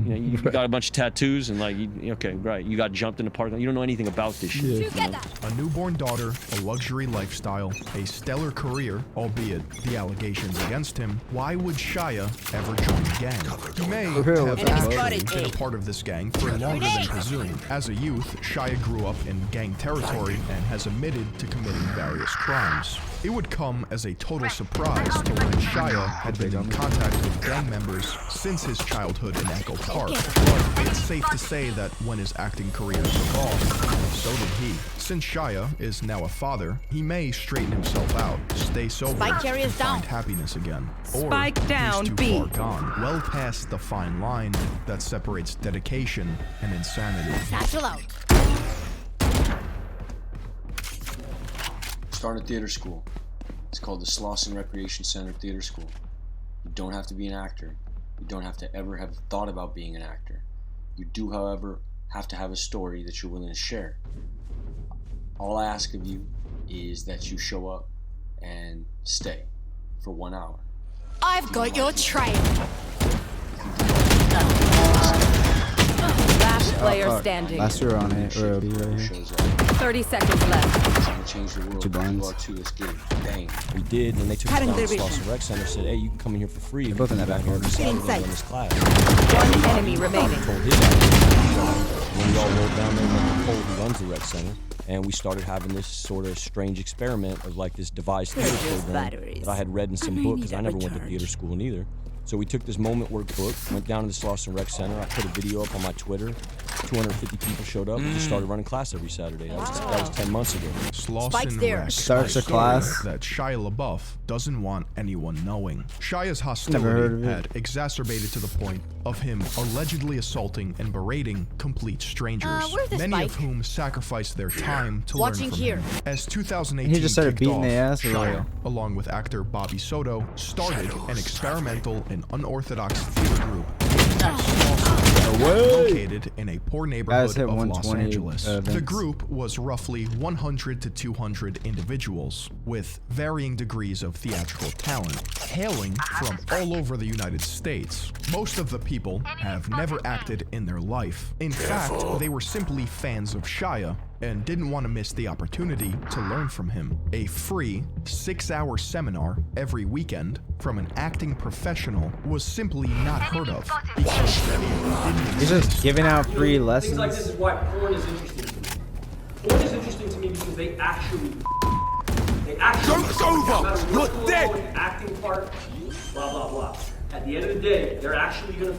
you got a bunch of tattoos and like, okay, right, you got jumped in the park. You don't know anything about this shit. A newborn daughter, a luxury lifestyle, a stellar career, albeit the allegations against him. Why would Shia ever join a gang? He may have actually been a part of this gang for longer than presumed. As a youth, Shia grew up in gang territory and has admitted to committing various crimes. It would come as a total surprise to learn Shia had been in contact with gang members since his childhood in Echo Park, but it's safe to say that when his acting career took off, so did he. Since Shia is now a father, he may straighten himself out, stay sober, and find happiness again. Spike or down, he's too B. far gone, well past the fine line that separates dedication and insanity. Satchel out. Started theater school. It's called the Slauson Recreation Center Theater School. You don't have to be an actor. You don't have to ever have thought about being an actor. You do, however, have to have a story that you're willing to share. All I ask of you is that you show up and stay for 1 hour. I've got your trail. Last Last player standing. Last year on it, or B right here. 30 seconds left. Two blinds. We did, and they took us down to Slauson Rec Center. Said, "Hey, you can come in here for free. You're both in that backyard. in this class." One enemy remaining. Told his ass. When we all rolled down there, and Cole, who runs the rec center, and we started having this sort of strange experiment of like this devised theater program that I had read in some book because I never went to theater school neither. So we took this moment workbook, went down to the Slauson Rec Center. I put a video up on my Twitter. 250 people showed up and just started running class every Saturday. That was 10 months ago. Slauson Rec starts a class that Shia Labeouf doesn't want anyone knowing. Shia's hostility had exacerbated to the point of him allegedly assaulting and berating complete strangers, many of whom sacrificed their time to learn from him. As 2018 he just started kicked beating off, their ass. Shia, along with actor Bobby Soto, started an experimental and unorthodox theater group located in a poor neighborhood of Los Angeles. The group was roughly 100 to 200 individuals with varying degrees of theatrical talent, hailing from all over the United States. Most of the people have never acted in their life. In fact, they were simply fans of Shia and didn't want to miss the opportunity to learn from him. A free 6-hour seminar every weekend from an acting professional was simply not heard of because many of them didn't He's just giving out free lessons. Things like this is why porn is interesting to me. Porn is interesting to me because they actually Joke's over! You're dead! The acting part, blah blah blah. At the end of the day, they're actually gonna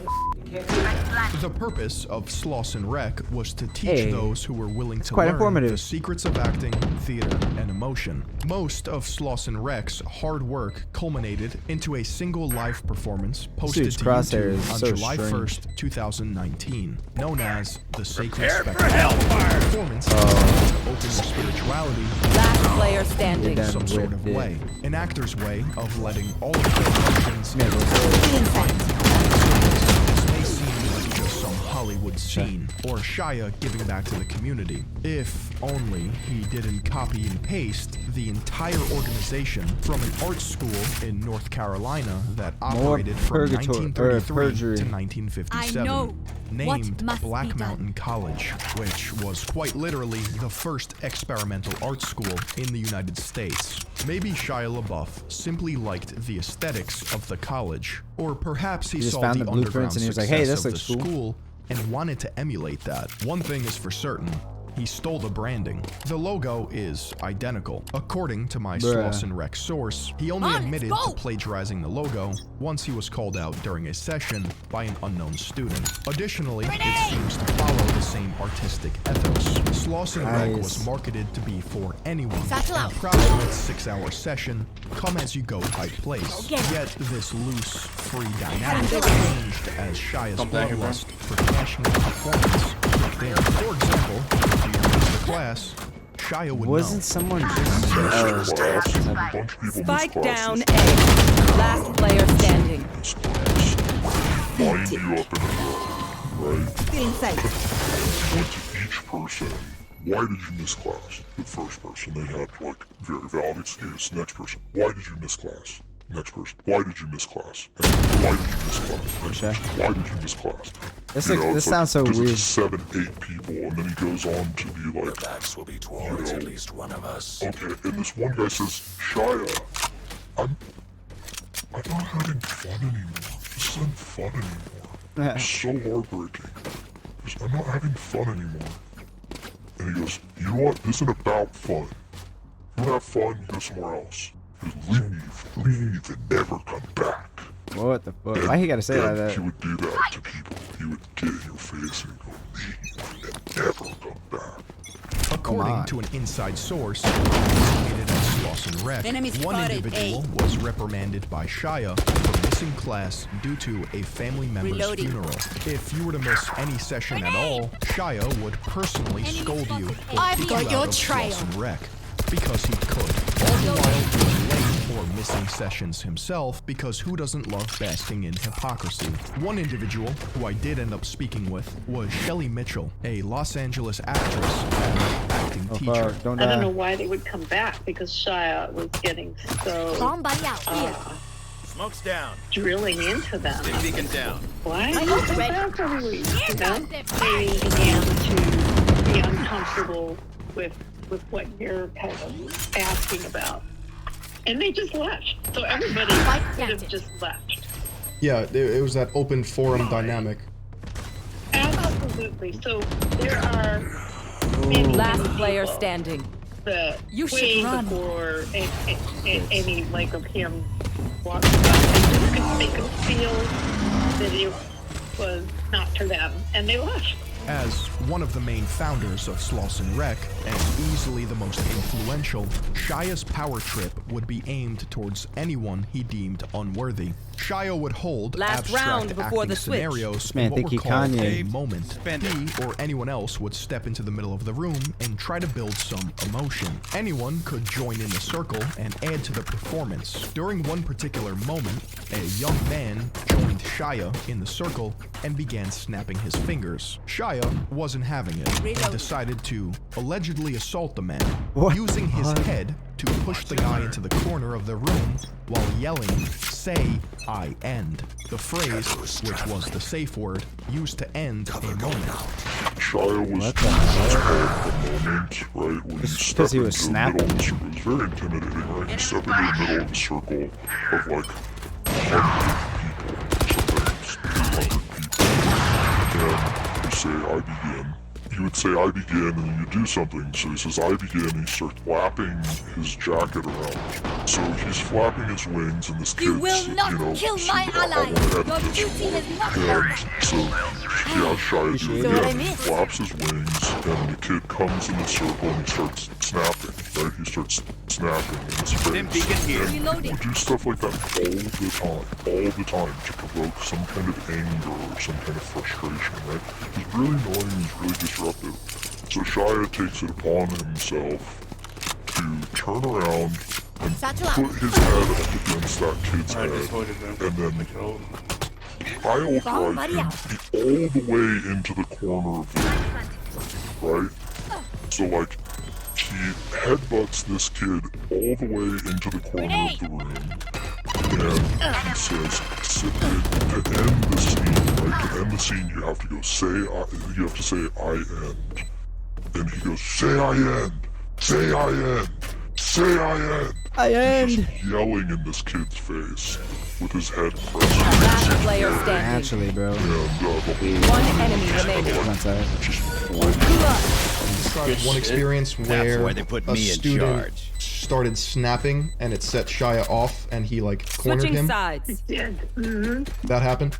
The purpose of Slauson Rec was to teach those who were willing to quite learn informative. the secrets of acting, theater, and emotion. Most of Slauson Rec's hard work culminated into a single live performance posted Dude's to crosshair YouTube is on so July strange. 1st, 2019, known as The Sacred Prepare for Spectacle. hellfire! The performance opened your spirituality Last player standing. in some sort of way. An actor's way of letting all of their emotions may seem like just some Hollywood scene or Shia giving back to the community. If only he didn't copy and paste the entire organization from an art school in North Carolina that operated from 1933 to 1957, named Black Mountain College, which was quite literally the first experimental art school in the United States. Maybe Shia Labeouf simply liked the aesthetics of the college, or perhaps he just saw found the the underground blueprints and he was like, "Hey, success this of looks the cool." school and wanted to emulate that. One thing is for certain. He stole the branding. The logo is identical. According to my Slauson Rec source, he only admitted to plagiarizing the logo once he was called out during a session by an unknown student. Additionally, it seems to follow the same artistic ethos. Slauson Rec was marketed to be for anyone, and proud of its 6-hour session, come-as-you-go type place. Yet this loose, free dynamic changed as Shia's bloodlust for cashing in performance. For example, if you use the class, Shia would Wasn't someone just Spike down A. Last player standing. Wind you up in a row, right? Feeling safe. Went to each person. Why did you miss class? The first person, they had like very valid excuse. Next person, why did you miss class? Next person, why did you miss class? And why did you miss class? Next person, why did you miss class? This sounds so weird. 7, 8 people, and then he goes on to be like, "Your backs will be towards at least one of us." Okay, and this one guy says, Shia, I'm not having fun anymore. This isn't fun anymore. It's so heartbreaking. I'm not having fun anymore. And he goes, you know what? This isn't about fun. If you don't have fun, you go somewhere else. Leave, and never come back. What the fuck? Why he gotta say it like that? He would do that to people. He would get in your face and go, leave, and never come back. According to an inside source, located at Slauson Rec, one individual was reprimanded by Shia for missing class due to a family member's funeral. If you were to miss any session at all, Shia would personally scold you or kick you out of Slauson Rec because he could. All the while being late or missing sessions himself, because who doesn't love basking in hypocrisy? One individual who I did end up speaking with was Shelly Mitchell, a Los Angeles actress and acting teacher. I don't know why they would come back, because Shia was getting so Smoke's down. drilling into them. Spin beacon down. Why? I Because hope that's every week, you know? They began to be uncomfortable with what you're kind of asking about. And they just left. So everybody could have just left. Yeah, it was that open forum dynamic. Absolutely. So there are many Last many player people standing. that You should way run. before any like of him walking by, they could feel that it was not for them, and they left. As one of the main founders of Slauson Rec, and easily the most influential, Shia's power trip would be aimed towards anyone he deemed unworthy. Shia would hold Last abstract round before acting the switch. scenarios This man in what think were he called Kanye. a moment. He or anyone else would step into the middle of the room and try to build some emotion. Anyone could join in the circle and add to the performance. During one particular moment, a young man joined Shia in the circle and began snapping his fingers. Shia wasn't having it and decided to allegedly assault the man, using his head to push the guy into the corner of the room while yelling, "Say I end," the phrase, which was the safe word, used to end a moment. Shia was the moment, right, when you step he was into the middle of the circle. It was very intimidating, right? You step into the middle of a circle of like 100 people, sometimes 200 people, and you say, "I begin." You would say, "I begin," and then you do something. So he says, "I begin," and he starts flapping his jacket around. So he's flapping his wings, and this kid's, You will not kill my ally. Your duty is not done. So, yeah, Shia doing it again. He flaps his wings, and the kid comes in the circle, and he starts snapping, right? He starts snapping in his face. And people do stuff like that all the time, to provoke some kind of anger or some kind of frustration, right? He's really annoying, he's really disruptive. So Shia takes it upon himself to turn around and put his head up against that kid's head, and then pile drive him all the way into the corner of the room, right? So like, he headbutts this kid all the way into the corner of the room, and he says, to end the scene, right? To end the scene, you have to go you have to say, "I end." And he goes, "Say I end! Say I end! Say I end!" I end! He's just yelling in this kid's face with his head pressed. Last player standing. Actually, bro. And the whole One enemy remaining. Describe one experience where why they put a me in student charge. started snapping and it set Shia off and he like cornered Switching him. sides. That happened?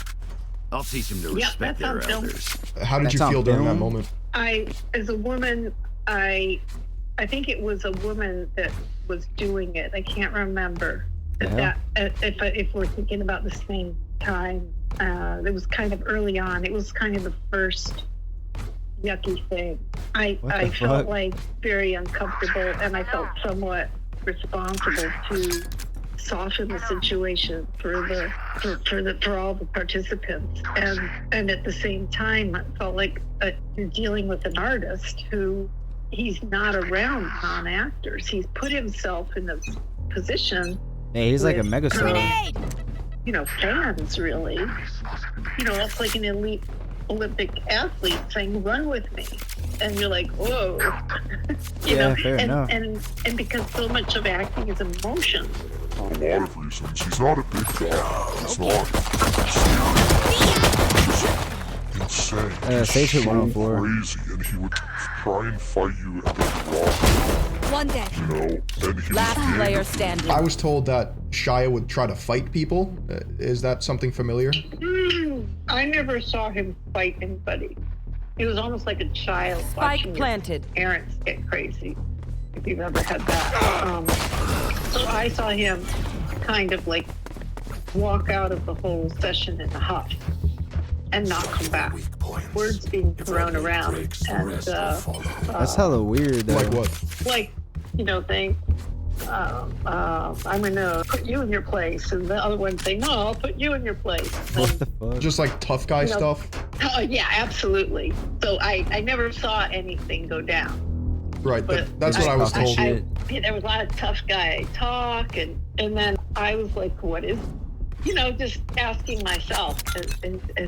I'll teach them to Yeah, respect that's their on film. elders. How did That's you on feel during that film? moment? As a woman, I think it was a woman that was doing it. I can't remember. Yeah. If we're thinking about the same time, it was kind of early on. It was kind of the first yucky thing. I felt like very uncomfortable, and I felt somewhat responsible to soften the situation for all the participants, and at the same time, I felt like you're dealing with an artist who he's not around non-actors. He's put himself in a position. Hey, he's like a with, megastar. Fans really. It's like an elite Olympic athlete saying, "Run with me," and you're like, "Whoa." Fair enough. And because so much of acting is emotion. For a lot of reasons. He's not a big guy. He's not. He's insane. Sage hit so 104. crazy, and he would try and fight you at the rock. One dead. And he Last was player standing. I was told that Shia would try to fight people. Is that something familiar? I never saw him fight anybody. He was almost like a child Spike watching planted. His parents get crazy. If you've ever had that. So I saw him kind of like walk out of the whole session in a huff and not come back. Words being thrown around, and That's hella weird, though. Like what? Saying, I'm gonna put you in your place, and the other one saying, "No, I'll put you in your place." What the fuck? Just like tough guy stuff? Oh yeah, absolutely. So I never saw anything go down. Right, that's what I was told. There was a lot of tough guy talk, and then I was like, what is you know, just asking myself as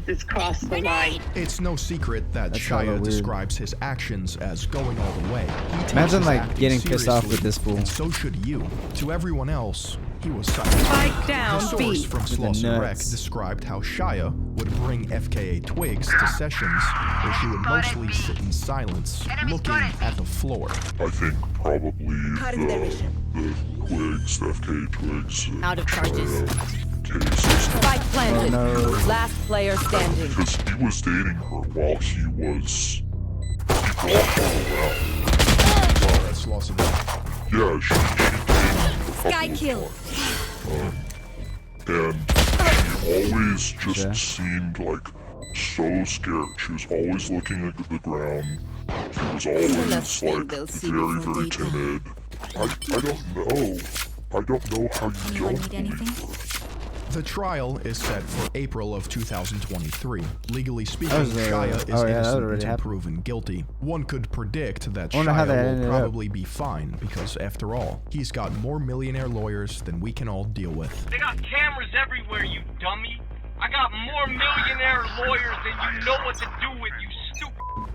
it's crossed the line. It's no secret that Shia describes his actions as going all the way. He takes Imagine his like acting getting pissed off with seriously, this fool. and so should you. To everyone else, he was silent. Spike down, The source B. from With the Slauson Rec nuts. described how Shia would bring FKA Twigs to sessions where she would mostly sit in silence, looking at the floor. I think probably the Twigs, FK Twigs. Out of charges. Spike planted. Oh, no. Last player standing. Because he was dating her while he was walking around. That's Slauson Rec. Yeah, she dated Sky kill. and she always just seemed like so scared. She was always looking at the ground. She was always like very timid. I don't know. I don't know how you don't believe her. The trial is set for April of 2023. Legally speaking, That was, Shia is oh, yeah, that innocent already until happened. proven guilty. One could predict that I wonder how that Shia will ended up. probably be fine because, after all, he's got more millionaire lawyers than we can all deal with. They got cameras everywhere, you dummy. I got more millionaire lawyers than you know what to do with, you stupid.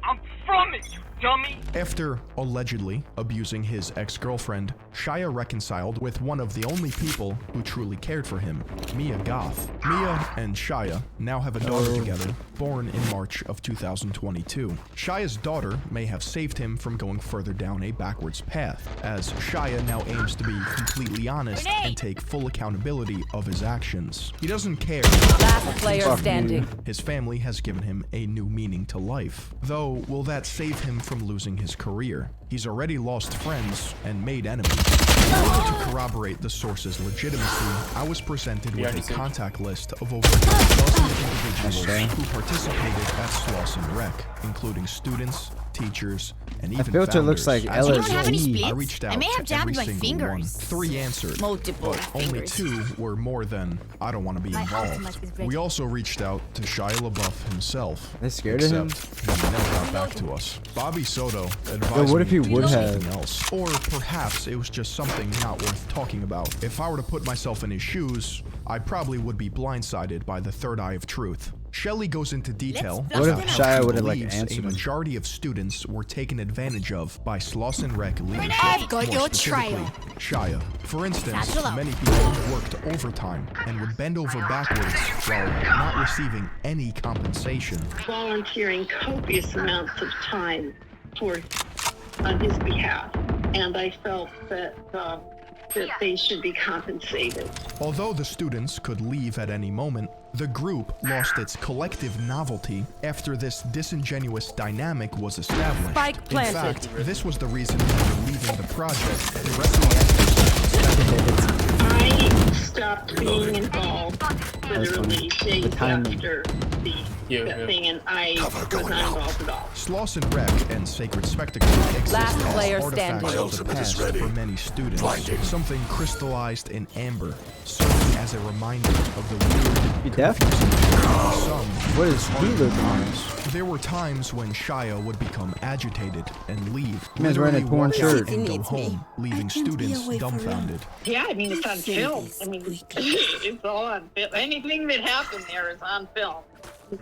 I'm from it, you dummy. After allegedly abusing his ex-girlfriend, Shia reconciled with one of the only people who truly cared for him, Mia Goth. Mia and Shia now have a daughter together, born in March of 2022. Shia's daughter may have saved him from going further down a backwards path, as Shia now aims to be completely honest and take full accountability of his actions. He doesn't care. Last player standing. His family has given him a new meaning to life. Though, will that save him from losing his career? He's already lost friends and made enemies. In order to corroborate the source's legitimacy, I was presented with a contact list of over 12 individuals who participated at Slauson Rec, including students, teachers, and even filter founders. looks like As a LSD. You don't have any result, I splits? reached out I may have to every jabbed my single one. fingers. 3 answered, Multiple but only fingers. 2 were more than I don't want to be My ultimate involved. is ready. We also reached out to Shia Labeouf himself. They scared of him? Except he never got back to us. Bobby Soto advised Yo, what if me he to do would something have? else. Or perhaps it was just something not worth talking about. If I were to put myself in his shoes, I probably would be blindsided by the third eye of truth. Shelley goes into detail What if about Shia how he would've, like, believes answered a him? majority of students were taken advantage of by Slauson Rec leadership. I've got More your specifically, trail. Shia. For instance, Satchel up. many people worked overtime and would bend over backwards while not receiving any compensation. Volunteering copious amounts of time on his behalf, and I felt that they should be compensated. Although the students could leave at any moment, the group lost its collective novelty after this disingenuous dynamic was established. Spike planted. In fact, this was the reason for leaving the project. The rest of the I stopped being involved literally days after the thing, and I was not involved at all. Slauson Rec and Sacred Spectacle exist Last as player artifacts standing. of the past for many students. Something crystallized in amber, serving as a reminder of the weird, confusing some. What is he looking at? There were times when Shia would become agitated and leave, Man's wearing a literally torn walk shirt. out and go home, leaving students dumbfounded. Yeah, I mean, it's on film. I mean, it's all on film. Anything that happened there is on film.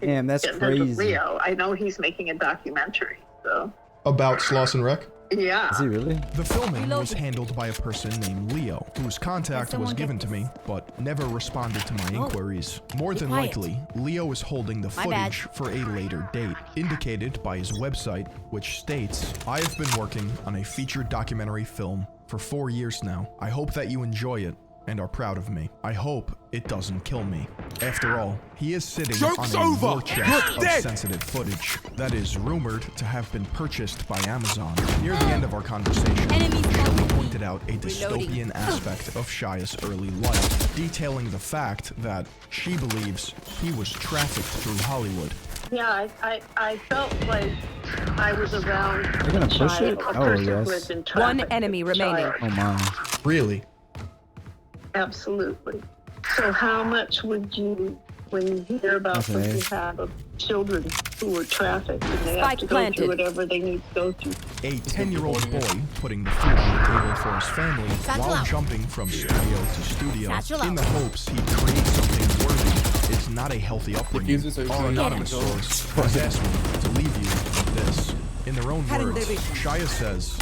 Damn, that's Get in touch with crazy. Leo. I know he's making a documentary, so. About Slauson Rec? Yeah. Is he really? The filming was handled by a person named Leo, whose contact was given to me, but never responded to my inquiries. More than quiet. likely, Leo is holding the My bad. footage for a later date, indicated by his website, which states, "I have been working on a feature documentary film for 4 years now. I hope that you enjoy it and are proud of me. I hope it doesn't kill me." After all, he is sitting Joke's on a over. war chest You're of dead. sensitive footage that is rumored to have been purchased by Amazon. Near the end of our conversation, Shelley pointed out a dystopian aspect of Shia's early life, detailing the fact that she believes he was trafficked through Hollywood. Yeah, I felt like I was around They're gonna push a it? Oh, person yes. who had been One trafficked enemy as a remaining. child. Oh my. Really? Absolutely. So how much would you when you hear about what you have of children who were trafficked and they have to go through whatever they need to go through. A 10-year-old boy putting the food on the table for his family while jumping from studio to studio in the hopes he'd create something worthy is not a healthy upbringing. Our anonymous source has asked me to leave you with this. In their own words, Shia says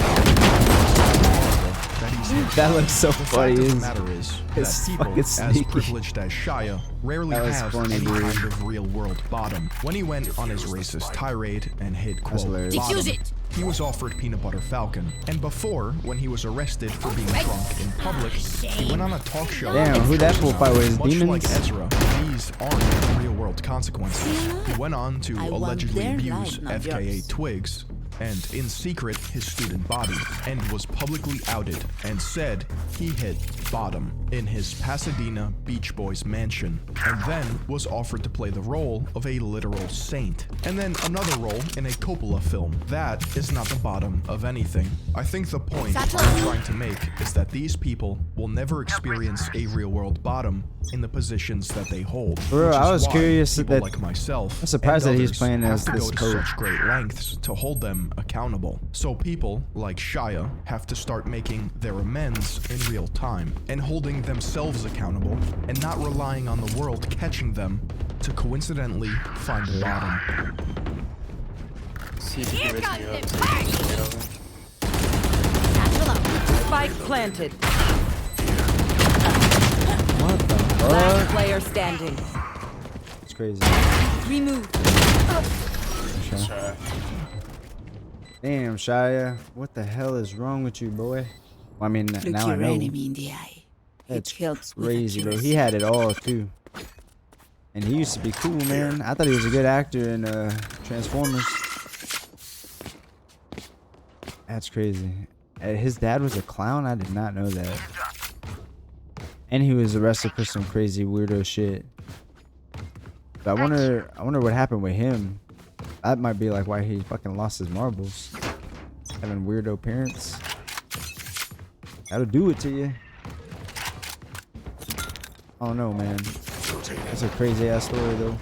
that he's that looks so funny. The matter is that people as privileged as Shia rarely have any kind of real-world bottom. When he went on his racist tirade and hit quote bottom, he was offered peanut butter falcon. And before, when he was arrested for being drunk in public, he went on a talk show. Damn, who that fool fight with his much demons? like Ezra, these aren't real-world consequences. He went on to allegedly abuse FKA Twigs and in secret his student body, and was publicly outed and said he hit bottom in his Pasadena Beach Boys mansion, and then was offered to play the role of a literal saint, and then another role in a Coppola film. That is not the bottom of anything. I think the point I'm trying to make is that these people will never experience a real-world bottom in the positions that they hold. Bro, I was curious that like myself I'm surprised that he's playing have as to this go to coach. such great lengths to hold them accountable. So people like Shia have to start making their amends in real time and holding themselves accountable and not relying on the world catching them to coincidentally find the bottom. See if you can raise me up. Spike planted. What the fuck? Last player standing. It's crazy. Remove. Damn, Shia, what the hell is wrong with you, boy? Well, I mean, now I know. in the eye. That's crazy, bro. He had it all too, and he used to be cool, man. I thought he was a good actor in Transformers. That's crazy. His dad was a clown. I did not know that. And he was arrested for some crazy weirdo shit. But I wonder what happened with him. That might be like why he fucking lost his marbles. Having weirdo parents. That'll do it to you. I don't know, man. That's a crazy ass story though.